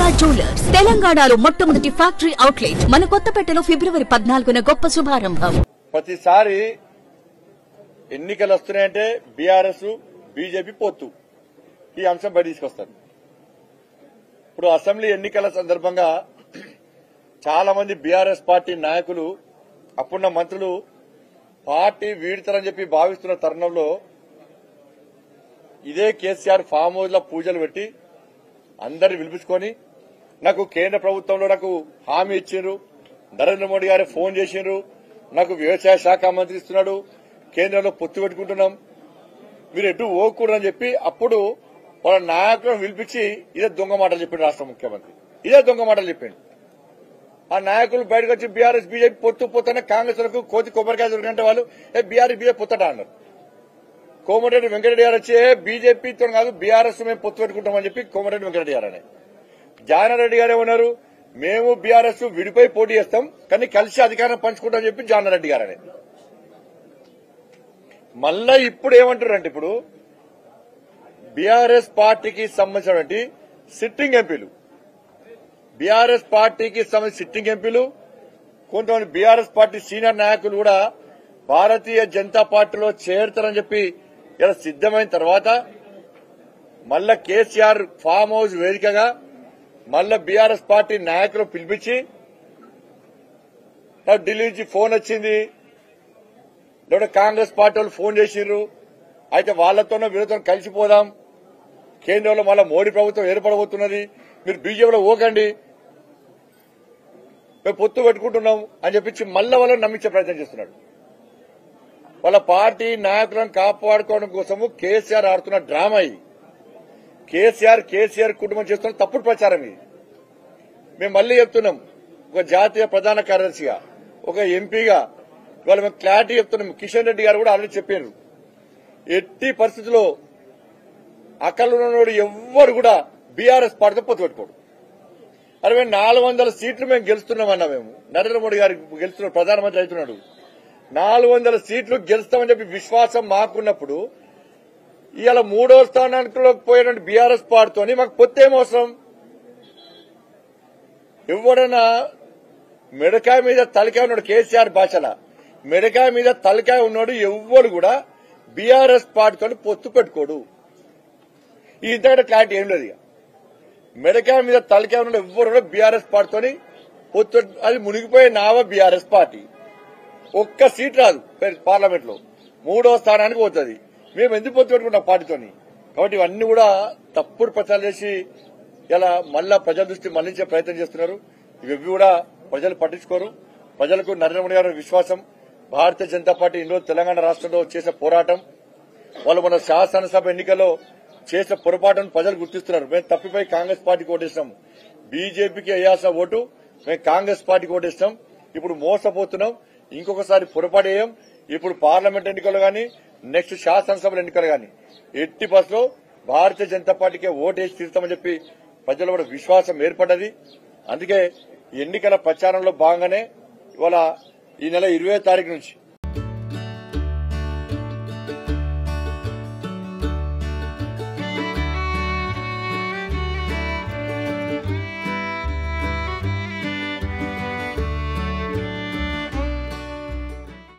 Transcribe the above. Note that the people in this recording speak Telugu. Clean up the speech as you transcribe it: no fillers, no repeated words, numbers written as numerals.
దుర్గా జ్యువెలర్స్ తెలంగాణలో మొట్టమొదటి ఫ్యాక్టరీ అవుట్లెట్ మన కొత్తపేటలో ఫిబ్రవరి 14న గొప్ప శుభారంభం. ప్రతిసారి ఎన్నికలు వస్తున్నాయంటే బీఆర్ఎస్ బీజేపీ పొత్తు ఈ అంశం బయట తీసుకొస్తారు. ఇప్పుడు అసెంబ్లీ ఎన్నికల సందర్భంగా చాలా మంది బీఆర్ఎస్ పార్టీ నాయకులు అప్పుడున్న మంత్రులు పార్టీ వీడతారని చెప్పి భావిస్తున్న తరుణంలో ఇదే కేసీఆర్ ఫామ్ హౌస్ లో పూజలు పెట్టి అందరిని పిలిపించుకొని నాకు కేంద్ర ప్రభుత్వంలో నాకు హామీ ఇచ్చిండ్రు, నరేంద్ర మోడీ గారు ఫోన్ చేసిండ్రు, నాకు వ్యవసాయ శాఖ మంత్రి ఇస్తున్నాడు, కేంద్రంలో పొత్తు పెట్టుకుంటున్నాం, మీరు ఎటు ఓకూడదని చెప్పి అప్పుడు వాళ్ళ నాయకులను పిలిపించి ఇదే దొంగ మాటలు చెప్పిండు రాష్ట్ర ముఖ్యమంత్రి. ఇదే దొంగ మాటలు చెప్పిండు. ఆ నాయకులు బయటకు వచ్చి బీఆర్ఎస్ బీజేపీ పొత్తున కాంగ్రెస్ వరకు కోతి కొబ్బరికాయ దొరికినంటే వాళ్ళు బీఆర్ఎస్ బీజేపీ పొత్తట అన్నారు. కోమటిరెడ్డి వెంకటరెడ్డి గారు వచ్చి బీజేపీతో కాదు బీఆర్ఎస్ మేము పొత్తు పెట్టుకుంటామని చెప్పి కోమటిరెడ్డి వెంకటరెడ్డి గారు అనే జానారెడ్డి గారు ఏమన్నారు, మేము బీఆర్ఎస్ విడిపోయి పోటీ చేస్తాం కానీ కలిసి అధికారం పంచుకుంటామని చెప్పి జానారెడ్డి గారు అనే. మళ్ళా ఇప్పుడు ఏమంటారంటే ఇప్పుడు బీఆర్ఎస్ పార్టీకి సంబంధించినటువంటి సిట్టింగ్ ఎంపీలు బీఆర్ఎస్ పార్టీకి సంబంధించిన సిట్టింగ్ ఎంపీలు కొంతమంది బీఆర్ఎస్ పార్టీ సీనియర్ నాయకులు కూడా భారతీయ జనతా పార్టీలో చేరుతారని చెప్పి ఇలా సిద్దమైన తర్వాత మళ్ళా కేసీఆర్ ఫామ్ హౌస్ వేదికగా మళ్ళా బీఆర్ఎస్ పార్టీ నాయకులు పిలిపించి ఢిల్లీ నుంచి ఫోన్ వచ్చింది, లేదా కాంగ్రెస్ పార్టీ వాళ్ళు ఫోన్ చేసిండ్రు, అయితే వాళ్లతోనో వీళ్ళతో కలిసిపోదాం, కేంద్రంలో మళ్ళా మోడీ ప్రభుత్వం ఏర్పడబోతున్నది, మీరు బీజేపీలో ఓకండి, మేము పొత్తు పెట్టుకుంటున్నాం అని చెప్పించి మళ్ళా వాళ్ళని నమ్మించే ప్రయత్నం చేస్తున్నాడు. వాళ్ళ పార్టీ నాయకులను కాపాడుకోవడం కోసము కేసీఆర్ ఆడుతున్న డ్రామా ఇది. కేసీఆర్ కుటుంబం చేస్తున్న తప్పుడు ప్రచారం ఇది. మేము మళ్లీ చెప్తున్నాం, ఒక జాతీయ ప్రధాన కార్యదర్శిగా ఒక ఎంపీగా ఇవాళ మేము క్లారిటీ చెప్తున్నాం. కిషన్ రెడ్డి గారు కూడా ఆల్రెడీ చెప్పారు, ఎట్టి పరిస్థితుల్లో అక్కడున్నోడు ఎవ్వరు కూడా బీఆర్ఎస్ పార్టీతో పొత్తు పెట్టుకోడు. అరే మేము 400 సీట్లు మేము గెలుస్తున్నామన్నా, మేము నరేంద్ర మోడీ గారికి గెలుస్తున్నాడు, ప్రధానమంత్రి అవుతున్నాడు, 400 సీట్లు గెలుస్తామని చెప్పి విశ్వాసం మాకున్నప్పుడు ఇవాళ 3వ స్థానానికి పోయినటువంటి బీఆర్ఎస్ పార్టీతోని మాకు పొత్తు ఏమవసరం? ఎవడన్నా మెడకాయ మీద తలకాయ ఉన్నాడు, కేసీఆర్ భాషల మెడకాయ మీద తలకాయ ఉన్నాడు ఎవ్వడు కూడా బీఆర్ఎస్ పార్టీతో పొత్తు పెట్టుకోడు. ఇంతకంటే క్లారిటీ ఏం లేదు. ఇక మెడకాయ మీద తలకాయ ఉన్నాడు ఎవ్వరు కూడా బీఆర్ఎస్ పార్టీతోని పొత్తు, అది మునిగిపోయే నావ బీఆర్ఎస్ పార్టీ. ఒక్క సీట్ రాదు పార్లమెంట్ లో, 3వ స్థానానికి పోతుంది. మేము ఎందుకు పొత్తు పెట్టుకుంటాం పార్టీతోని? కాబట్టి ఇవన్నీ కూడా తప్పుడు ప్రచారం చేసి ఇలా మళ్ళా ప్రజల దృష్టి మళ్లించే ప్రయత్నం చేస్తున్నారు. ఇవి కూడా ప్రజలు పట్టించుకోరు. ప్రజలకు నరేంద్ర మోడీ గారి విశ్వాసం, భారతీయ జనతా పార్టీ ఇన్ని రోజులు తెలంగాణ రాష్ట్రంలో చేసే పోరాటం, వాళ్ళు మన శాసనసభ ఎన్నికల్లో చేసిన పొరపాటును ప్రజలు గుర్తిస్తున్నారు. మేము తప్పిపోయి కాంగ్రెస్ పార్టీకి ఓటేసినాం, బీజేపీకి వేయాల్సిన ఓటు మేము కాంగ్రెస్ పార్టీకి ఓటేసినాం, ఇప్పుడు మోసపోతున్నాం, ఇంకొకసారి పొరపాటు వేయం. ఇప్పుడు పార్లమెంట్ ఎన్నికలు గాని నెక్స్ట్ శాసనసభల ఎన్నికలు గాని ఎట్టి బస్సులో భారతీయ జనతా పార్టీకే ఓటేసి తీరుతామని చెప్పి ప్రజల్లో కూడా విశ్వాసం ఏర్పడ్డది. అందుకే ఎన్నికల ప్రచారంలో భాగంగానే ఇవాళ ఈ నెల 20వ తారీఖు నుంచి